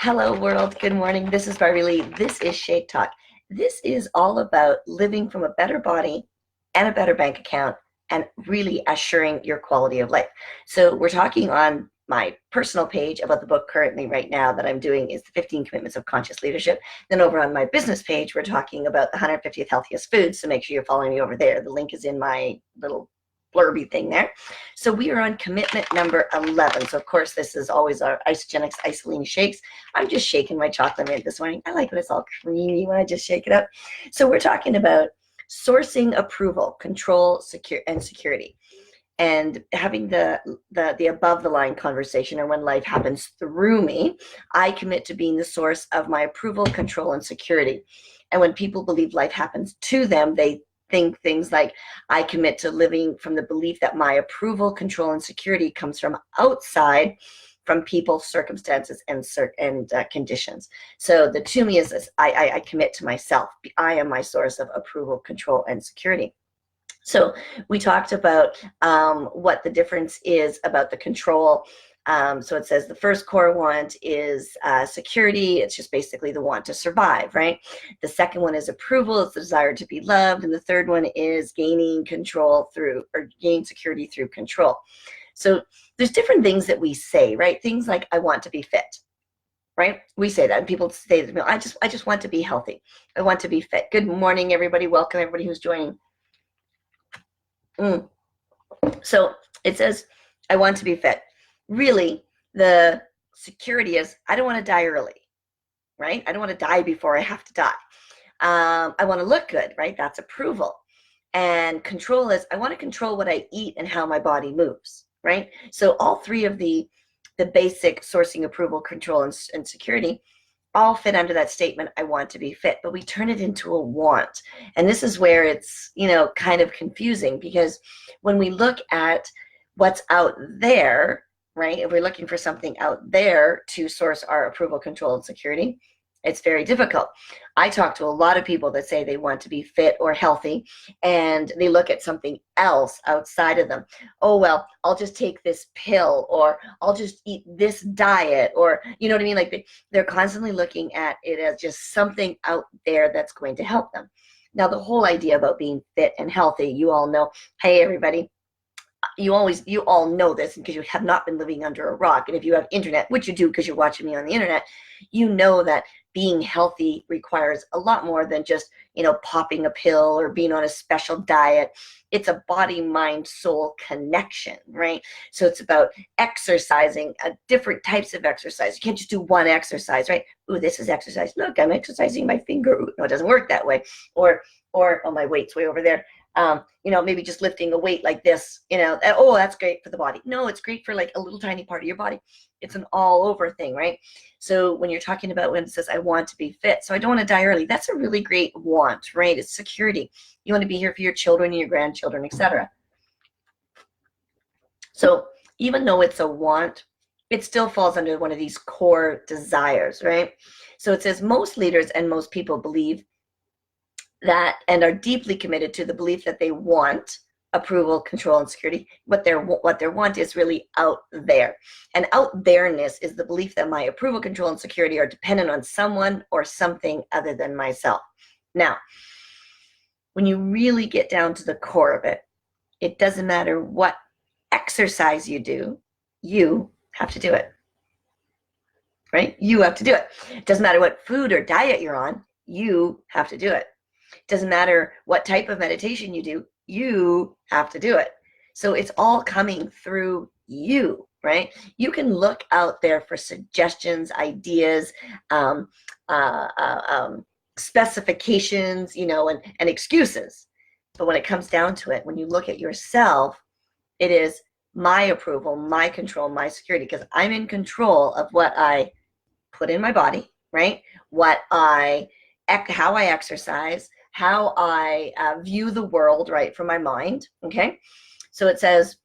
Hello world, good morning. This is Barbie Lee. This is Shake Talk. This is all about living from a better body and a better bank account and really assuring your quality of life. So we're talking on my personal page about the book currently right now that I'm doing is the 15 Commitments of Conscious Leadership. Then over on my business page, we're talking about the 150th healthiest foods. So make sure you're following me over there. The link is in my little blurby thing there. So we are on commitment number 11. So of course, this is always our Isagenix Isolene shakes. I'm just shaking my chocolate mint this morning. I like when it's all creamy when I just shake it up. So we're talking about sourcing approval, control, security, and having the above the line conversation, or when life happens through me, I commit to being the source of my approval, control, and security. And when people believe life happens to them, they think things like, I commit to living from the belief that my approval, control, and security comes from outside, from people, circumstances, and conditions. So the to me is this: I commit to myself. I am my source of approval, control, and security. So we talked about what the difference is about the control. So it says the first core want is security. It's just basically the want to survive, right? The second one is approval. It's the desire to be loved. And the third one is gaining control through, or gain security through control. So there's different things that we say, right? Things like, I want to be fit, right? We say that, and people say to me, I just want to be healthy. I want to be fit. Good morning, everybody. Welcome, everybody who's joining. So it says, I want to be fit. Really, the security is, I don't want to die early, right? I don't want to die before I have to die. I want to look good, right? That's approval. And control is, I want to control what I eat and how my body moves, right? So all three of the basic sourcing, approval, control, and security all fit under that statement, I want to be fit, but we turn it into a want. And this is where it's, kind of confusing, because when we look at what's out there, right, if we're looking for something out there to source our approval, control, and security, it's very difficult. I talk to a lot of people that say they want to be fit or healthy, and they look at something else outside of them. Oh, well, I'll just take this pill, or I'll just eat this diet, or, you know what I mean? Like they're constantly looking at it as just something out there that's going to help them. Now, the whole idea about being fit and healthy, you all know, hey, everybody, you all know this because you have not been living under a rock. And if you have internet, which you do because you're watching me on the internet, you know that being healthy requires a lot more than just, popping a pill or being on a special diet. It's a body, mind, soul connection, right? So it's about exercising, different types of exercise. You can't just do one exercise, right? Ooh, this is exercise. Look, I'm exercising my finger. Ooh, no, it doesn't work that way. Or, oh, my weight's way over there. Maybe just lifting a weight like this, oh, that's great for the body. No, it's great for like a little tiny part of your body. It's an all over thing, right? So when you're talking about when it says, I want to be fit, so I don't want to die early, that's a really great want, right? It's security. You want to be here for your children and your grandchildren, etc. So even though it's a want, it still falls under one of these core desires, right? So it says most leaders and most people believe that and are deeply committed to the belief that they want approval, control, and security. What their want is really out there. And out there-ness is the belief that my approval, control, and security are dependent on someone or something other than myself. Now, when you really get down to the core of it, it doesn't matter what exercise you do, you have to do it. Right? You have to do it. It doesn't matter what food or diet you're on, you have to do it. It doesn't matter what type of meditation you do, you have to do it. So it's all coming through you, right? You can look out there for suggestions, ideas, specifications, and excuses. But when it comes down to it, when you look at yourself, it is my approval, my control, my security, because I'm in control of what I put in my body, right? How I exercise, how I view the world, right, from my mind, okay? So it says,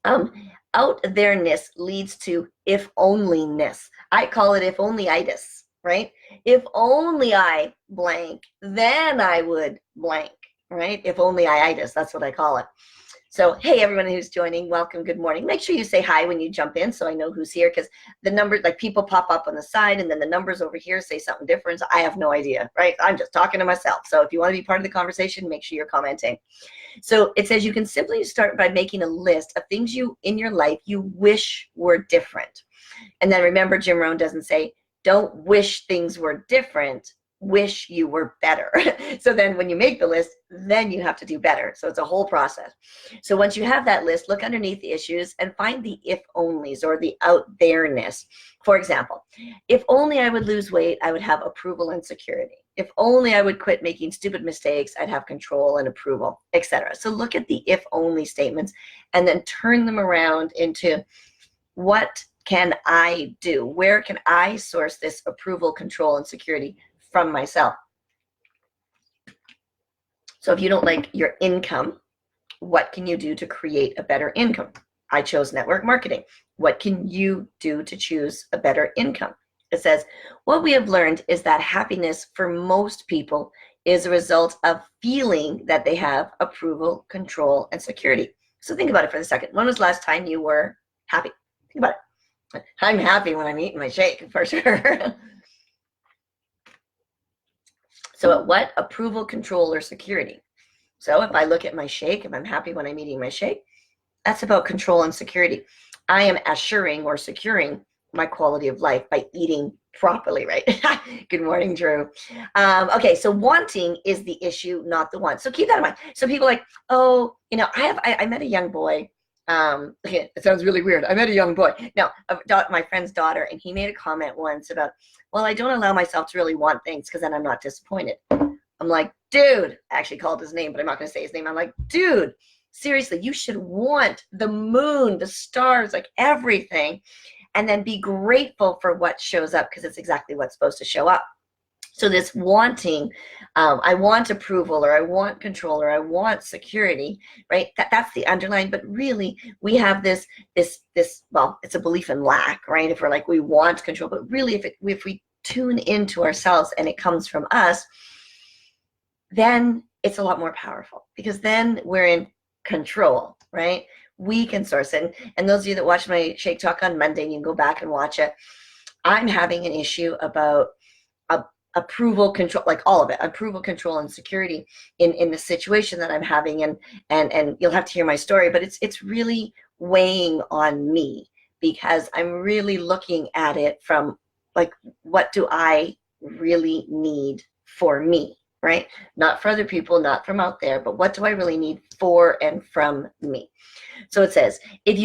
out there-ness leads to if only-ness. I call it if only-itis, right? If only I blank, then I would blank, right? If only I-itis, that's what I call it. So, hey, everyone who's joining, welcome, good morning. Make sure you say hi when you jump in so I know who's here, because the numbers, like people pop up on the side and then the numbers over here say something different. So I have no idea, right? I'm just talking to myself. So if you want to be part of the conversation, make sure you're commenting. So it says you can simply start by making a list of things you in your life you wish were different. And then remember, Jim Rohn doesn't say, don't wish things were different, wish you were better. So then when you make the list, then you have to do better. So it's a whole process. So once you have that list, look underneath the issues and find the if onlys or the out there-ness. For example, if only I would lose weight, I would have approval and security. If only I would quit making stupid mistakes, I'd have control and approval, etc. So look at the if only statements and then turn them around into what can I do? Where can I source this approval, control, and security from myself? So if you don't like your income, what can you do to create a better income? I chose network marketing. What can you do to choose a better income? It says, what we have learned is that happiness for most people is a result of feeling that they have approval, control, and security. So think about it for a second. When was the last time you were happy? Think about it. I'm happy when I'm eating my shake, for sure. So what? Approval, control, or security. So if I look at my shake, if I'm happy when I'm eating my shake, that's about control and security. I am assuring or securing my quality of life by eating properly, right? Good morning, Drew. Okay, so wanting is the issue, not the want. So keep that in mind. So people are like, oh, I met a young boy. Okay, it sounds really weird. I met a young boy. No, my friend's daughter, and he made a comment once about, well, I don't allow myself to really want things because then I'm not disappointed. I'm like, dude, I actually called his name, but I'm not going to say his name. I'm like, dude, seriously, you should want the moon, the stars, like everything, and then be grateful for what shows up because it's exactly what's supposed to show up. So this wanting, I want approval, or I want control, or I want security, right? That's the underlying. But really, we have this. Well, it's a belief in lack, right? If we're like we want control, but really, if we tune into ourselves and it comes from us, then it's a lot more powerful because then we're in control, right? We can source it. And those of you that watch my Shake Talk on Monday, you can go back and watch it. I'm having an issue about approval, control, like all of it, approval, control, and security in the situation that I'm having. And you'll have to hear my story, but it's really weighing on me because I'm really looking at it from like, what do I really need for me? Right? Not for other people, not from out there, but what do I really need for and from me? So it says, if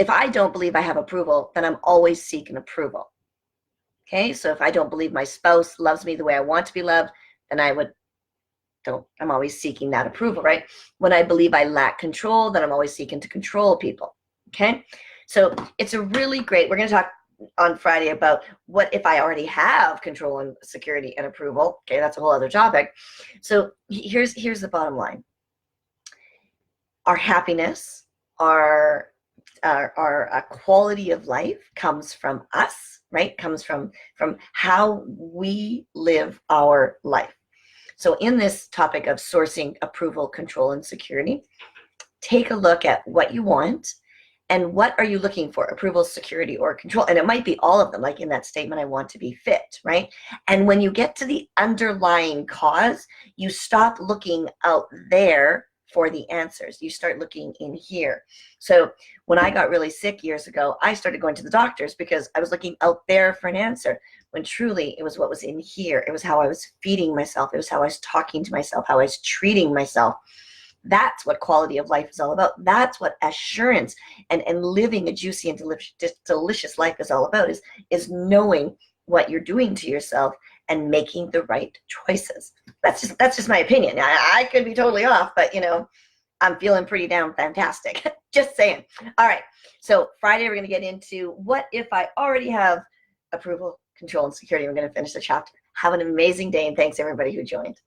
I don't believe I have approval, then I'm always seeking approval. Okay, so if I don't believe my spouse loves me the way I want to be loved, then I'm always seeking that approval, right? When I believe I lack control, then I'm always seeking to control people. Okay, so it's a really great, we're going to talk on Friday about what if I already have control and security and approval. Okay, that's a whole other topic. So here's the bottom line. Our happiness, our quality of life comes from us, right? Comes from how we live our life. So in this topic of sourcing approval, control, and security, take a look at what you want. And what are you looking for? Approval, security, or control? And it might be all of them, like in that statement, I want to be fit, right? And when you get to the underlying cause, you stop looking out there for the answers. You start looking in here. So when I got really sick years ago, I started going to the doctors because I was looking out there for an answer, when truly it was what was in here. It was how I was feeding myself. It was how I was talking to myself, how I was treating myself. That's what quality of life is all about. That's what assurance and living a juicy and delicious life is all about, is knowing what you're doing to yourself and making the right choices. That's just my opinion. I could be totally off, but I'm feeling pretty damn fantastic. Just saying. All right. So Friday, we're going to get into what if I already have approval, control, and security. We're going to finish the chapter. Have an amazing day, and thanks everybody who joined.